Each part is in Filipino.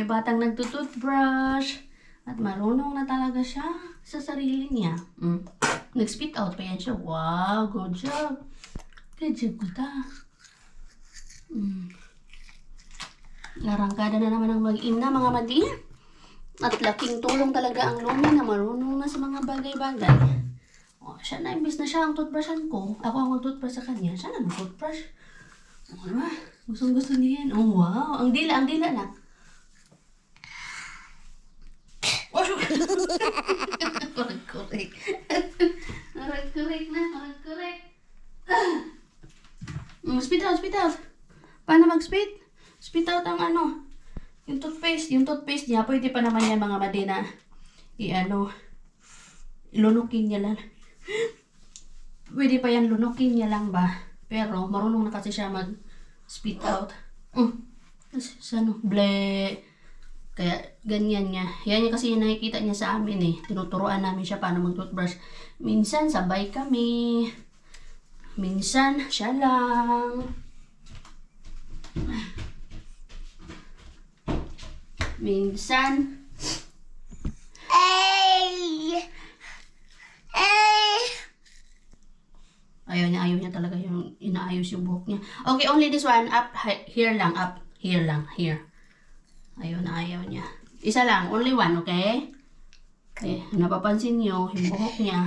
may batang nagtutoothbrush. At marunong na talaga siya sa sarili niya. Nag-spit out pa yan siya. Wow, good job. Good job ko ta. Larangkada na naman ang mag-ina mga madi. At laking tulong talaga ang Lumi na marunong na sa mga bagay-bagay. Siya na, imbis na siya ang toothbrushan ko. Ako ang mag-toothbrush sa kanya. Siya na mag-toothbrush. Diba? Gustong-gusto niya yan. Oh, wow. Ang dila na. Korek. Korek. Spit out. Paano mag-spit? Spit out ang ano. Yung toothpaste niya, pwede pa naman yan mga madina. Lunukin niya lang. Pwede pa yan, lunukin niya lang ba? Pero marunong na kasi siya mag-spit out. Ble. Kaya ganyan niya. Yan kasi yung nakikita niya sa amin eh. Tinuturuan namin siya paano mag-toothbrush. Minsan sabay kami. Minsan siya lang. Minsan ayaw niya talaga yung inaayos yung buhok niya. Okay, only this one. Up, here lang. Ayaw niya. Isa lang, only one, okay? Okay, napapansin niyo yung buhok niya.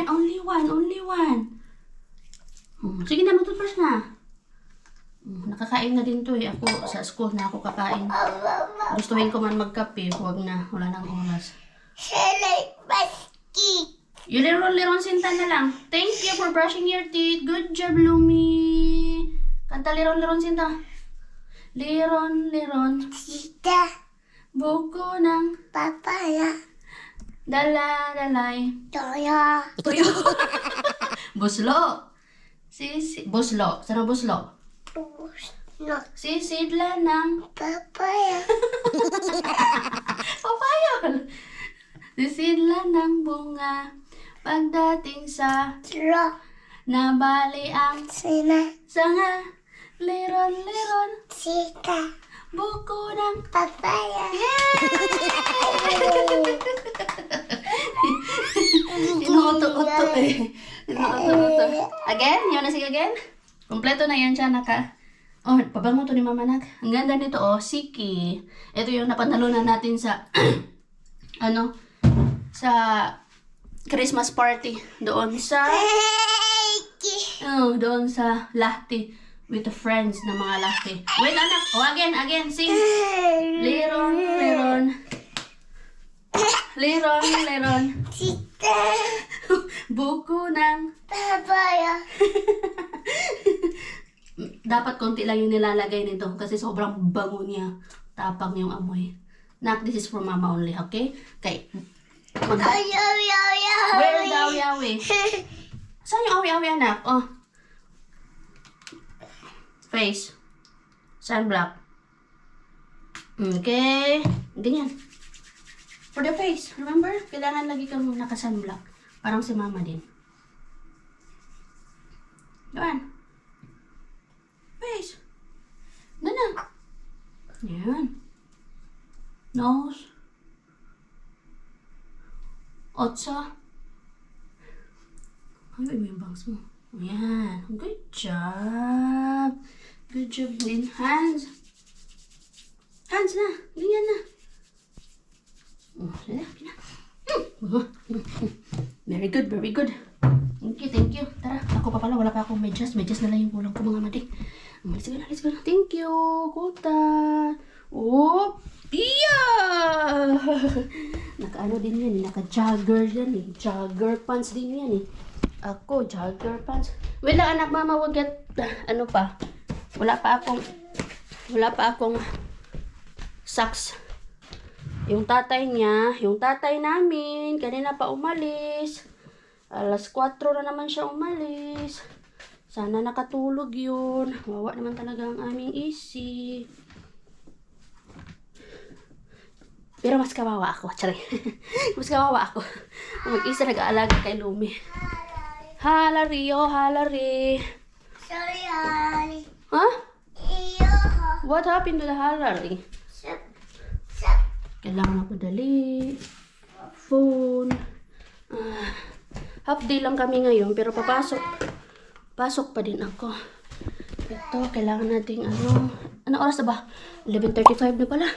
Only one. Sige na, mag-toothbrush na. Nakakain na din to eh. Ako, sa school na ako kakain. Gustuhin ko man magkape, huwag na. Wala nang oras. Liron Sinta na lang. Thank you for brushing your teeth. Good job, Lumi. Kanta liron Sinta. Liron. Tita. Buko ng Papaya. Dalay. Toyo. Buslo. Buslo. Sana buslo. No. Sisidla ng Papaya. papaya. Sisidla ng bunga. Pagdating sa Tro. nabali ang Sina. sanga. Liron. Tita. Buko ng Papaya. Inuuto-uto eh. Inuuto-uto. Again? Yun na sige again? Kompleto na yan siya. Pabango to ni Mama Nak. Ang ganda nito Siki. Ito yung napanalunan natin sa sa Christmas party. Doon sa Lahti. With the friends ng mga Lahti. Wait anak. Again. Sing. Liron. Tita. Buko ng Papaya. dapat konti lang yung nilalagay nito kasi sobrang bango niya. Tapang yung amoy. Nak, this is for Mama only, okay? Okay. Where's the awi-awi? Saan yung awi-awi, anak? Face. Sunblock. Okay. Ganyan. For the face, remember? Kailangan lagi kang naka-sunblock. Parang si Mama din. Doon. Face. Ganun. Yan. Nose. Otsa. Ay, may bangs mo. Yan. Good job. Good job din. Hands. Hands na. Ganyan na. Very good. Thank you. Tara, ako pa pala, wala pa akong medyas. Medyas na lang yung kulang ko mga madi. Let's go na. Thank you, Kuta. Yeah! Naka-ano din yan, naka-jogger yan eh. Jogger pants din yan eh. Ako, jogger pants. Wait lang anak, Mama, wag get, wala pa akong socks. Yung tatay namin, kanina pa umalis. Alas 4 na naman siya umalis. Sana nakatulog yun. Wawa naman talaga ang aming isi. Pero mas kawawa ako. Tsari. Mas kawawa ako. Mag-isa nag-aalaga kay Lumi. Halari. Sorry. Ha? Iyo. What happened to the Harari? Sup. Sup. Kailangan ako dali. Phone. Half day lang kami ngayon, pero papasok. Pasok pa din ako. Ito, kailangan nating ano oras na ba? 11:35 na pala.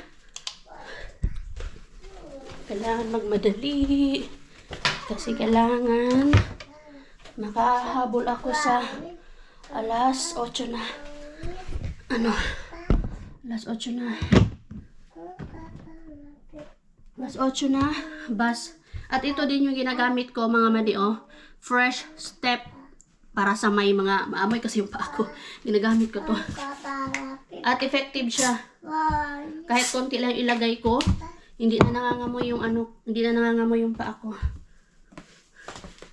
Kailangan magmadali. Kasi kailangan makahabol ako sa alas 8 na. Alas 8 na. Alas 8 na. Bus. At ito din yung ginagamit ko, mga madi, Fresh Step. Para sa may mga maamoy kasi yung paa ko. Ginagamit ko to. At effective siya. Kahit konti lang ilagay ko, hindi na nangangamoy yung paa ko.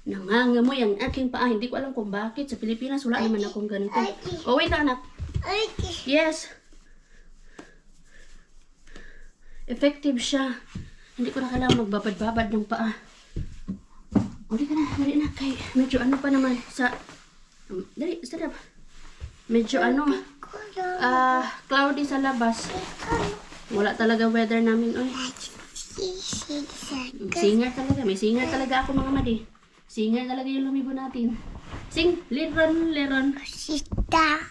Nangangamoy ang aking paa. Hindi ko alam kung bakit. Sa Pilipinas, wala naman akong ganito. Oh, wait lang, anak. Yes. Effective siya. Hindi ko na kailangan magbabad-babad ng paa. Dali ka na, dali na. Kay, medyo pa naman sa... Dali, sarap. Medyo cloudy sa labas. Wala talaga weather namin. Oy. Singer talaga. May singer talaga ako, mga madi. Singer talaga yung lumibo natin. Sing, liron, liron. Sita.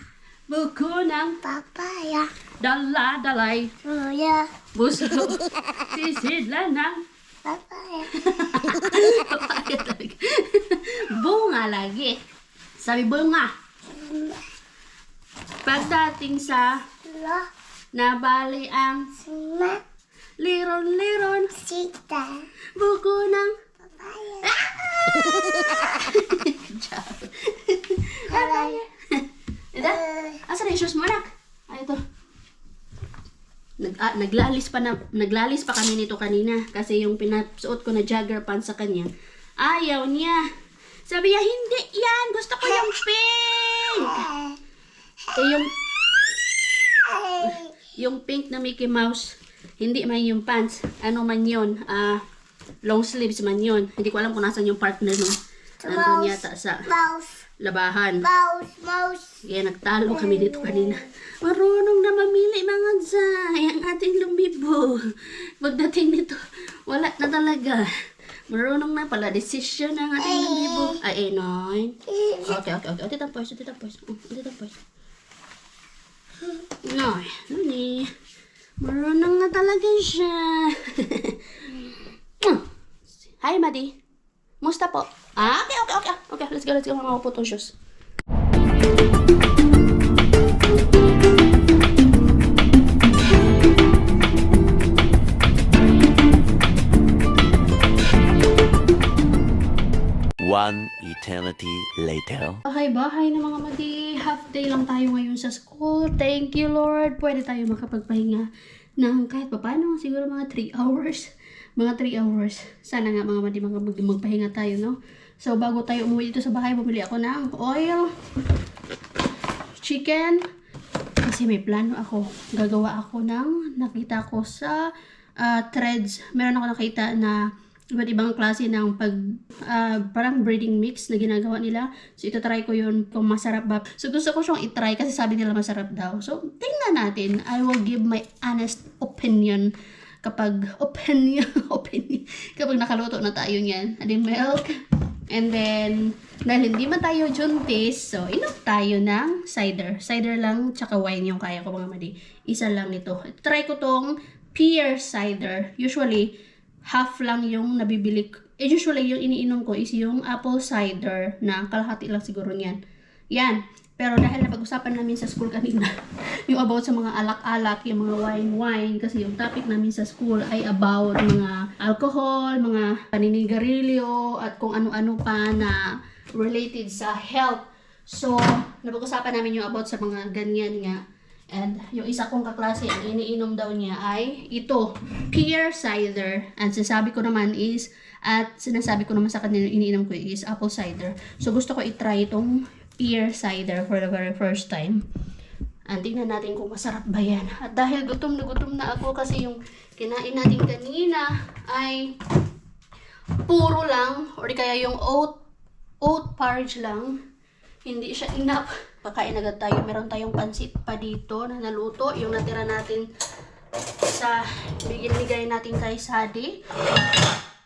Buko ng Papaya. dala-dalay. Luya. Buso. Sisidlan ng Papaya. papaya talaga. Bunga lagi. Sabi bunga. Pagdating sa Lo. nabali ang Sima. liron-liron. Sita. Buko ng Papaya. job. Papaya. Ito? Asa na yung shoes mo, anak? Ay, ito. Naglalis pa kami nito kanina kasi yung pinasuot ko na jogger pants sa kanya, ayaw niya. Sabi niya, hindi yan. Gusto ko yung pink. Yung pink na Mickey Mouse, hindi man yung pants. Ano man yun? Long sleeves man yun. Hindi ko alam kung nasan yung partner nun. Nandun yata sa Mouse. labahan. Mouse. Kaya nagtalo kami dito kanina. Marunong na mamili mga zay ang ating lumibo. Pagdating nito, wala na talaga. Marunong na pala. Decision ang ating lumibo. Ay, nine. Okay. Tita Poise. Noy, nani. Marunong na talaga siya. Hi, Madi. Musta po? Okay. Let's go. Mga putong shoes. One eternity later. Bahay na mga madi. Half day lang tayo ngayon sa school. Thank you, Lord. Pwede tayo makapagpahinga ng kahit pa paano. Siguro mga 3 hours. Mga 3 hours. Sana nga mga madi, magpahinga tayo, no? So, bago tayo umuwi dito sa bahay, bumili ako ng oil, chicken, kasi may plano ako. Gagawa ako ng nakita ko sa threads. Meron ako nakita na iba't ibang klase ng parang breeding mix na ginagawa nila. So, itatry ko yun kung masarap ba. So, gusto ko siyang itry kasi sabi nila masarap daw. So, tingnan natin. I will give my honest opinion kapag kapag nakaluto na tayo niyan. And then milk. And then, dahil hindi man tayo juntis, so, inom tayo ng cider. Cider lang, tsaka wine yung kaya ko mga madi. Isa lang nito. Try ko tong pear cider. Usually, half lang yung nabibili. Usually, yung iniinom ko is yung apple cider na kalahati lang siguro niyan. Yan. Pero dahil napag-usapan namin sa school kanina, yung about sa mga alak-alak, yung mga wine-wine, kasi yung topic namin sa school ay about mga alcohol, mga paninigarilyo, at kung ano-ano pa na related sa health. So, napag-usapan namin yung about sa mga ganyan nga. And yung isa kong kaklase, ang iniinom daw niya ay ito, pear cider. And sinasabi ko naman sa kanya yung iniinom ko is apple cider. So, gusto ko i-try itong pear cider for the very first time. And tingnan natin kung masarap ba yan. At dahil gutom na ako kasi yung kinain natin kanina ay puro lang or kaya yung oat porridge lang. hindi siya enough. Kakain agad tayo. Meron tayong pansit pa dito na naluto. Yung natira natin sa binigay natin kay Sadi.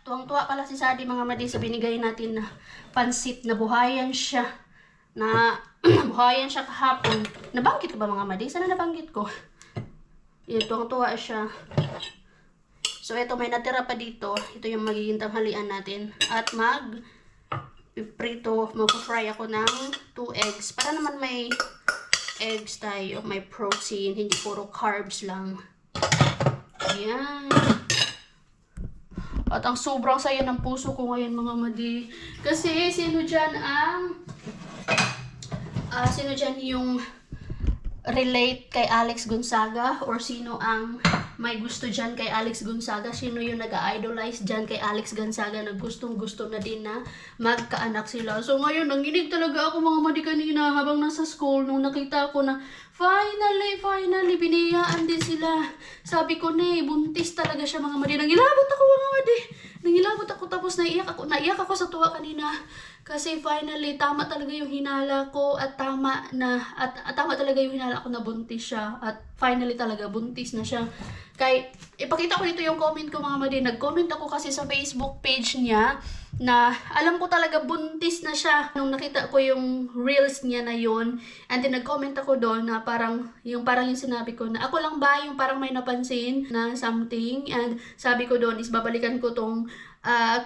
Tuwang-tuwa pala si Sadi mga madi sa binigay natin na pansit. Nabuhayan siya. Nabuhayan siya kahapon. Nabanggit ko ba mga madi? Sana nabanggit ko. Yun, tuwang-tuwa siya. So, ito may natira pa dito. Ito yung magiging tanghalian natin. At mag-fry ako ng 2 eggs. Para naman may eggs tayo. May protein. Hindi puro carbs lang. Ayan. At ang sobrang saya ng puso ko ngayon mga madi. Kasi sino dyan yung relate kay Alex Gonzaga? Or sino ang may gusto dyan kay Alex Gonzaga? Sino yung nag-idolize dyan kay Alex Gonzaga na gustong-gusto na din na magkaanak sila? So ngayon, nanginig talaga ako mga madi kanina habang nasa school nung nakita ko na finally, biniyaan din sila. Sabi ko na buntis talaga siya mga madi. Nangilabot ako mga madi. Nangilabot ako tapos naiyak ako sa tuwa kanina. Kasi finally, tama talaga yung hinala ko at tama talaga yung hinala ko na buntis siya. At finally talaga, buntis na siya. Kaya, ipakita ko dito yung comment ko mga madi. Nag-comment ako kasi sa Facebook page niya na alam ko talaga buntis na siya. Nung nakita ko yung reels niya na yun. And then nag-comment ako doon na parang yung sinabi ko na ako lang ba yung parang may napansin na something. And sabi ko doon is babalikan ko tong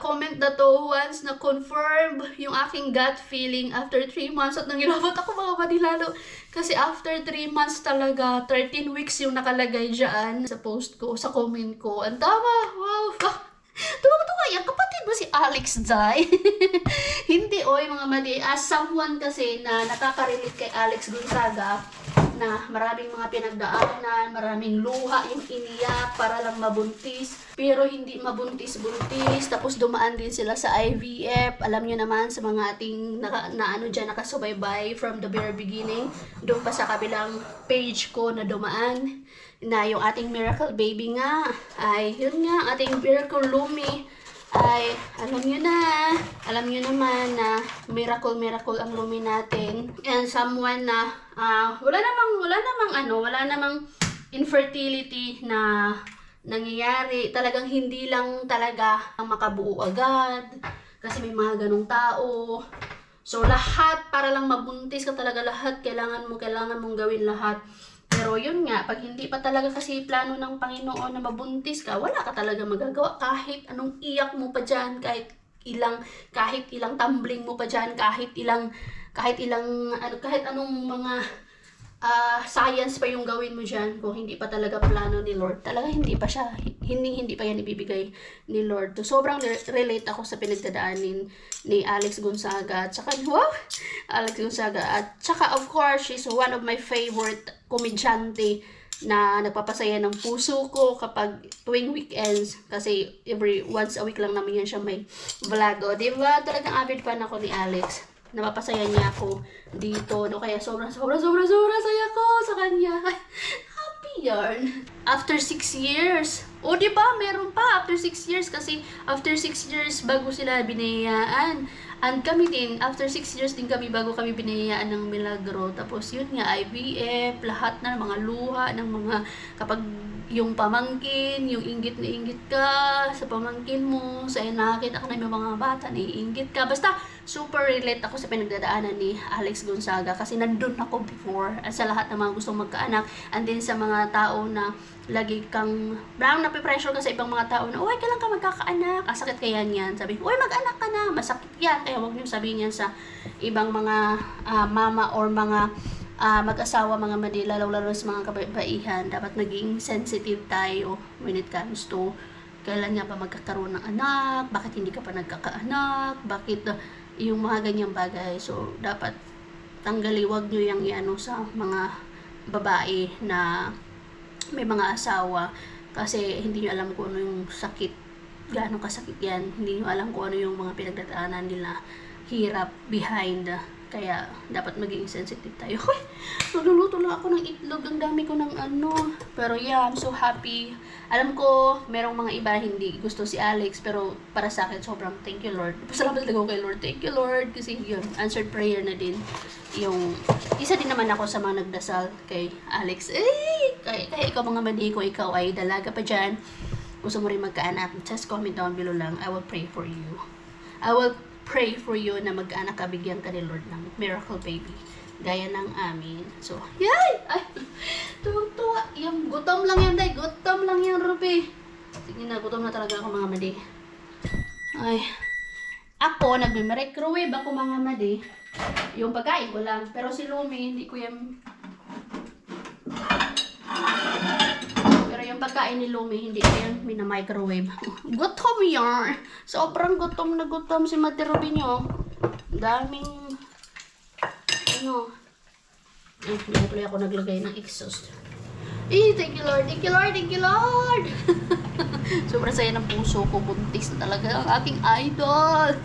comment na to once na confirm yung aking gut feeling after 3 months. At nangilabot ako mga madi lalo. Kasi after 3 months talaga, 13 weeks yung nakalagay dyan sa post ko, sa comment ko. Ang tama! Wow! Tuwang-tuwa yan. Kapatid mo si Alex Zay? Hindi, oy mga madi. As someone kasi na nakaka-relate kay Alex Gonzaga, na maraming mga pinagdaanan, maraming luha yung iniyak para lang mabuntis. Pero hindi mabuntis-buntis. Tapos dumaan din sila sa IVF. Alam nyo naman sa mga ating nakasubaybay from the very beginning. Doon pa sa kabilang page ko na dumaan na yung ating miracle baby nga ay yun nga, ating miracle Lumi ay alam nyo naman na miracle ang Lumi natin. And someone na wala namang infertility na nangyayari. Talagang hindi lang talaga ang makabuo agad kasi may mga ganong tao. So lahat para lang mabuntis ka talaga, lahat kailangan mong gawin lahat. Pero yun nga, pag hindi pa talaga kasi plano ng Panginoon na mabuntis ka, wala ka talaga magagawa. Kahit anong iyak mo pa dyan, kahit ilang tumbling mo pa dyan, kahit anong mga science pa yung gawin mo dyan, kung hindi pa talaga plano ni Lord, talaga hindi pa yan ibibigay ni Lord. So, sobrang relate ako sa pinagdadaanin ni Alex Gonzaga. At saka, Alex Gonzaga. At saka, of course, she's one of my favorite komedyante na nagpapasaya ng puso ko kapag tuwing weekends. Kasi once a week lang naman yan siya may vlog. O, diba? Talagang avid fan ako ni Alex. Napapasaya niya ako dito. No? Kaya sobrang saya ko sa kanya. Happy yarn. After 6 years. O diba, meron pa. After 6 years. Kasi after 6 years bago sila binayaan. And kami din, after 6 years din kami bago kami binayaan ng Milagro. Tapos yun nga, IVF, lahat na mga luha ng mga kapag yung pamangkin, yung inggit na inggit ka sa pamangkin mo, sa nakakita ka na yung mga bata, naiinggit ka. Basta, super relate ako sa pinagdadaanan ni Alex Gonzaga kasi nandun ako before sa lahat ng mga gustong magkaanak and then sa mga tao na lagi kang napipressure ka sa ibang mga tao na, uy, kailan ka magkakaanak? Sakit kaya niyan. Sabi, uy, mag-anak ka na. Masakit yan. Kaya huwag niyo sabihin yan sa ibang mga mama or mga mag-asawa, mga madi, lalo sa mga kababaihan. Dapat maging sensitive tayo when it comes to kailan nga pa magkakaroon ng anak, bakit hindi ka pa nagkakaanak, bakit yung mga ganyang bagay. So, dapat wag nyo yung iano sa mga babae na may mga asawa kasi hindi nyo alam kung ano yung sakit, gaano kasakit yan. Hindi nyo alam kung ano yung mga pinagdadaanan nila, hirap behind Kaya, dapat maging sensitive tayo. Hoy, nagluluto lang ako ng itlog. Ang dami ko ng ano. Pero yeah, I'm so happy. Alam ko, merong mga iba hindi gusto si Alex. Pero para sa akin, sobrang thank you, Lord. Pasalamat talaga ako kay Lord. Thank you, Lord. Kasi yun, answered prayer na din. Yung, isa din naman ako sa mga nagdasal kay Alex. Kaya ikaw mga madi ko, ikaw ay dalaga pa dyan. Gusto mo rin magkaanak, just comment down below lang. I will pray for you. I will pray for you na mag-anak ka, bigyan ka ni Lord ng miracle baby. Gaya ng amin. So, yay! Ay, tuwang-tuwa. Yung gutom lang yan, day. Gutom lang yan, Ruby. Sige na, gutom na talaga ako, mga madi. Ay, ako, nagme-microwave ako, mga madi. Yung pagkain ko lang. Pero si Lumi, hindi ko yan... Pero yung pagkain ni Lumi, hindi ko yan mina-microwave. Gutom yan! Sobrang gutom na gutom si Mati Ruby nyo. Daming... Ano? Hindi tuloy ako naglagay ng exhaust. Thank you Lord! Thank you Lord! Thank you Lord! Sobrang saya ng puso ko. Buntis na talaga ang aking idol.